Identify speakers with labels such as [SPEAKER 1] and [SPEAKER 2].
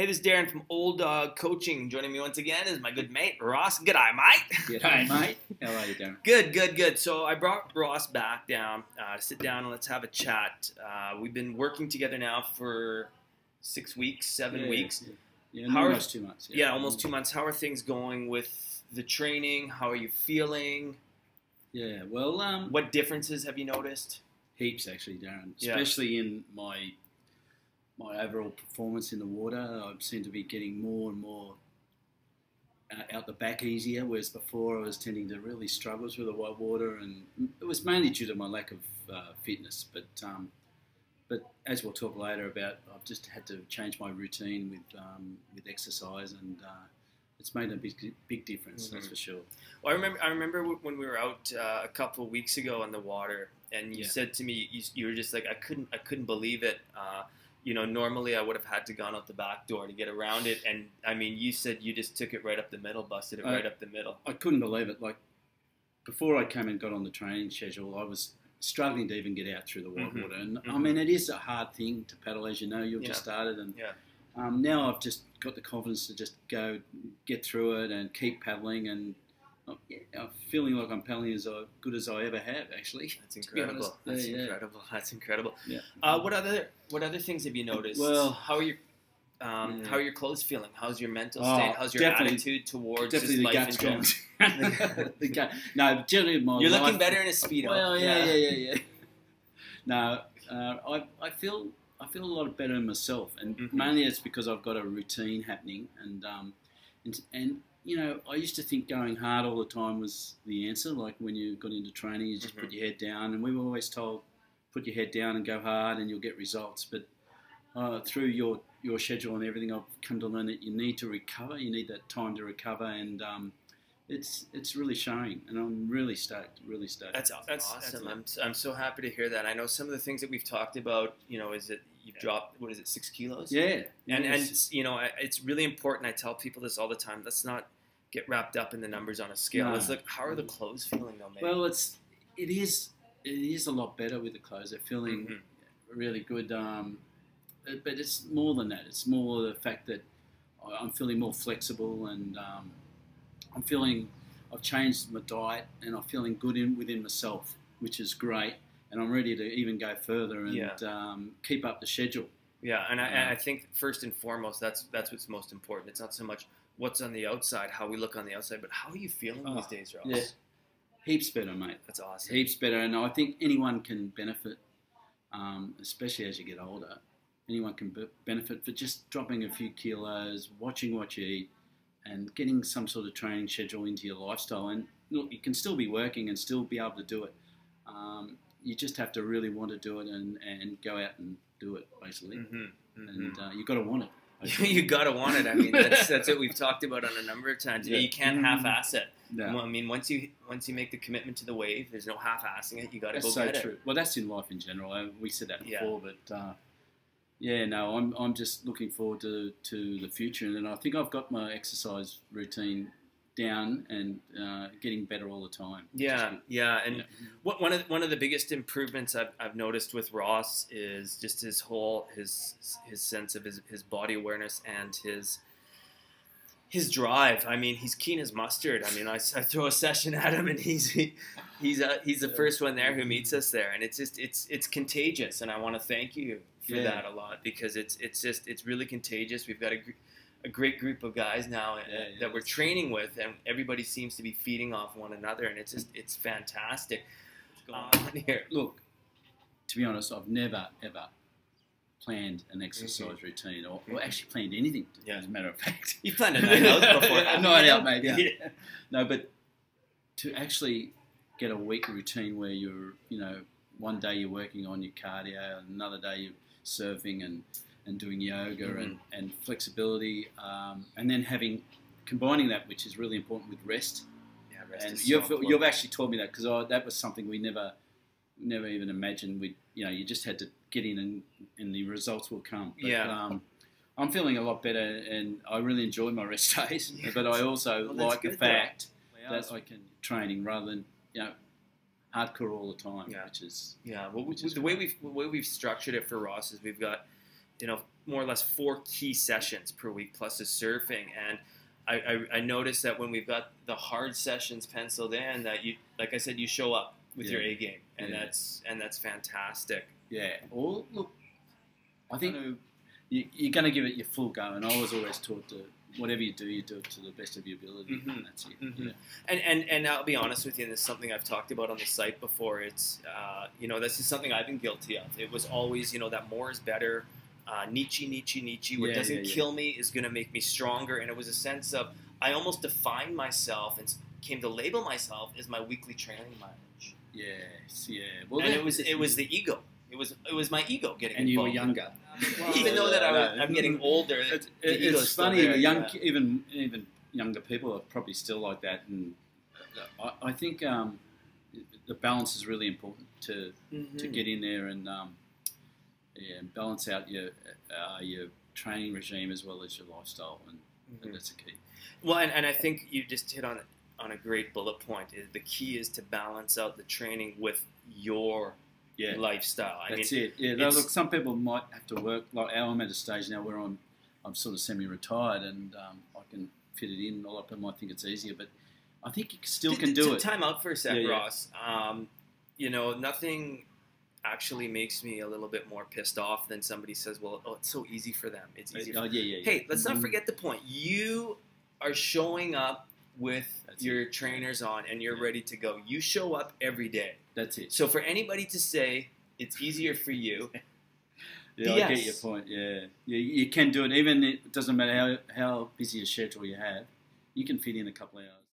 [SPEAKER 1] Hey, this is Darren from Old Dog Coaching. Joining me once again is my good mate, Ross. G'day, mate.
[SPEAKER 2] G'day, mate. How are you, Darren?
[SPEAKER 1] Good. So I brought Ross back down to sit down and let's have a chat. We've been working together now for 6 weeks, 7 weeks.
[SPEAKER 2] Yeah, almost 2 months.
[SPEAKER 1] Yeah, almost 2 months. How are things going with the training? How are you feeling?
[SPEAKER 2] Yeah, well...
[SPEAKER 1] what differences have you noticed?
[SPEAKER 2] Heaps, actually, Darren. Especially in my overall performance in the water. I seem to be getting more and more out the back easier, whereas before I was tending to really struggle with the white water, and it was mainly due to my lack of fitness. But as we'll talk later about, I've just had to change my routine with exercise, and it's made a big difference. That's for sure.
[SPEAKER 1] Well, I remember when we were out a couple of weeks ago on the water, and you said to me, you were just like, I couldn't believe it. You know, normally I would have had to gone out the back door to get around it, and I mean, you said you just took it right up the middle, busted it right up the middle.
[SPEAKER 2] I couldn't believe it. Like, before I came and got on the training schedule, I was struggling to even get out through the white water, and I mean, it is a hard thing to paddle, as you know. You've just started, and now I've just got the confidence to just get through it and keep paddling, and I'm feeling like I'm paddling as good as I ever have, actually.
[SPEAKER 1] That's incredible. Incredible. That's incredible.
[SPEAKER 2] Yeah.
[SPEAKER 1] What other things have you noticed?
[SPEAKER 2] Well,
[SPEAKER 1] how are your clothes feeling? How's your mental state? How's your attitude towards just life in general?
[SPEAKER 2] The gut. No, generally my
[SPEAKER 1] You're
[SPEAKER 2] life,
[SPEAKER 1] looking better in a Speedo.
[SPEAKER 2] Well, yeah. No, I feel a lot better in myself, and mainly it's because I've got a routine happening, and you know, I used to think going hard all the time was the answer. Like when you got into training, you just put your head down, and we were always told, put your head down and go hard and you'll get results. But through your schedule and everything, I've come to learn that you need to recover. You need that time to recover, and it's really showing, and I'm really stoked.
[SPEAKER 1] That's awesome. I'm so happy to hear that. I know some of the things that we've talked about, you know, is that you've dropped, 6 kilos?
[SPEAKER 2] Yeah.
[SPEAKER 1] And you know, it's really important. I tell people this all the time. Let's not get wrapped up in the numbers on a scale.
[SPEAKER 2] No.
[SPEAKER 1] Let's look, how are the clothes feeling though, mate?
[SPEAKER 2] Well, it is a lot better with the clothes. They're feeling really good. But it's more than that. It's more the fact that I'm feeling more flexible, and I've changed my diet, and I'm feeling good within myself, which is great. And I'm ready to even go further and keep up the schedule. Yeah,
[SPEAKER 1] and I think first and foremost, that's what's most important. It's not so much what's on the outside, how we look on the outside, but how are you feeling these days, Ross?
[SPEAKER 2] Yeah, heaps better, mate.
[SPEAKER 1] That's awesome.
[SPEAKER 2] Heaps better, and I think anyone can benefit, especially as you get older. Anyone can benefit for just dropping a few kilos, watching what you eat, and getting some sort of training schedule into your lifestyle. And look, you can still be working and still be able to do it. You just have to really want to do it and go out and do it, basically. And you've got to want it.
[SPEAKER 1] You got to want it. I mean, that's what we've talked about on a number of times. You can't half-ass it.
[SPEAKER 2] No.
[SPEAKER 1] Well, I mean, once you make the commitment to the wave, there's no half-assing it. You got to go
[SPEAKER 2] get it.
[SPEAKER 1] That's so true.
[SPEAKER 2] Well, that's in life in general. We said that before, but I'm just looking forward to the future, and I think I've got my exercise routine down and getting better all the time.
[SPEAKER 1] One of the biggest improvements I've noticed with Ross is just his sense of his body awareness and his drive. I mean, he's keen as mustard. I mean, I throw a session at him, and he's the first one there who meets us there, and it's contagious. And I want to thank you for that a lot, because it's really contagious. We've got a great group of guys now that we're training with, and everybody seems to be feeding off one another, and it's fantastic. What's going on here?
[SPEAKER 2] Look, to be honest, I've never ever planned an exercise routine, or actually planned anything. As a matter of fact,
[SPEAKER 1] you planned a night out before.
[SPEAKER 2] A night out, maybe. No, but to actually get a week routine where you're, one day you're working on your cardio, and another day you're surfing and doing yoga and flexibility, and then combining that, which is really important, with rest.
[SPEAKER 1] Yeah, rest
[SPEAKER 2] and
[SPEAKER 1] is
[SPEAKER 2] you've actually taught me that, because that was something we never even imagined. You just had to get in and the results will come. But, I'm feeling a lot better, and I really enjoy my rest days. But I also like the fact that I can training rather than hardcore all the time, which is
[SPEAKER 1] the way we've structured it for Ross is we've got more or less 4 key sessions per week plus the surfing. And I noticed that when we've got the hard sessions penciled in, that you, like I said, you show up with your A game, and that's fantastic.
[SPEAKER 2] Yeah. Well, look, I think you're going to give it your full go, and I was always taught to whatever you do it to the best of your ability, and that's it.
[SPEAKER 1] Mm-hmm. Yeah. And I'll be honest with you, and this is something I've talked about on the site before. It's this is something I've been guilty of. It was always that more is better. Nietzsche. What doesn't kill me is going to make me stronger. And it was a sense of I almost defined myself and came to label myself as my weekly training mileage.
[SPEAKER 2] Yes, yeah. Well,
[SPEAKER 1] and it was the ego. It was my ego getting
[SPEAKER 2] and
[SPEAKER 1] involved.
[SPEAKER 2] you were younger.
[SPEAKER 1] Well, even though that I'm getting older,
[SPEAKER 2] it's funny. Even younger people are probably still like that, and I think the balance is really important to get in there and balance out your training regime as well as your lifestyle, and that's a key.
[SPEAKER 1] Well, and I think you just hit on a great bullet point. The key is to balance out the training with your lifestyle.
[SPEAKER 2] That's it. Yeah, look, some people might have to work. Like I'm at a stage now where I'm sort of semi-retired, and I can fit it in. A lot of people might think it's easier, but I think you still can do it.
[SPEAKER 1] Time out for a sec, Ross. Nothing actually makes me a little bit more pissed off than somebody says, "Well, it's so easy for them. It's easy." Hey, let's not forget the point. You are showing up with your trainers on, and you're ready to go. You show up every day.
[SPEAKER 2] That's it.
[SPEAKER 1] So for anybody to say it's easier for you,
[SPEAKER 2] I get your point. Yeah, you can do it. Even it doesn't matter how busy a schedule you have. You can fit in a couple of hours.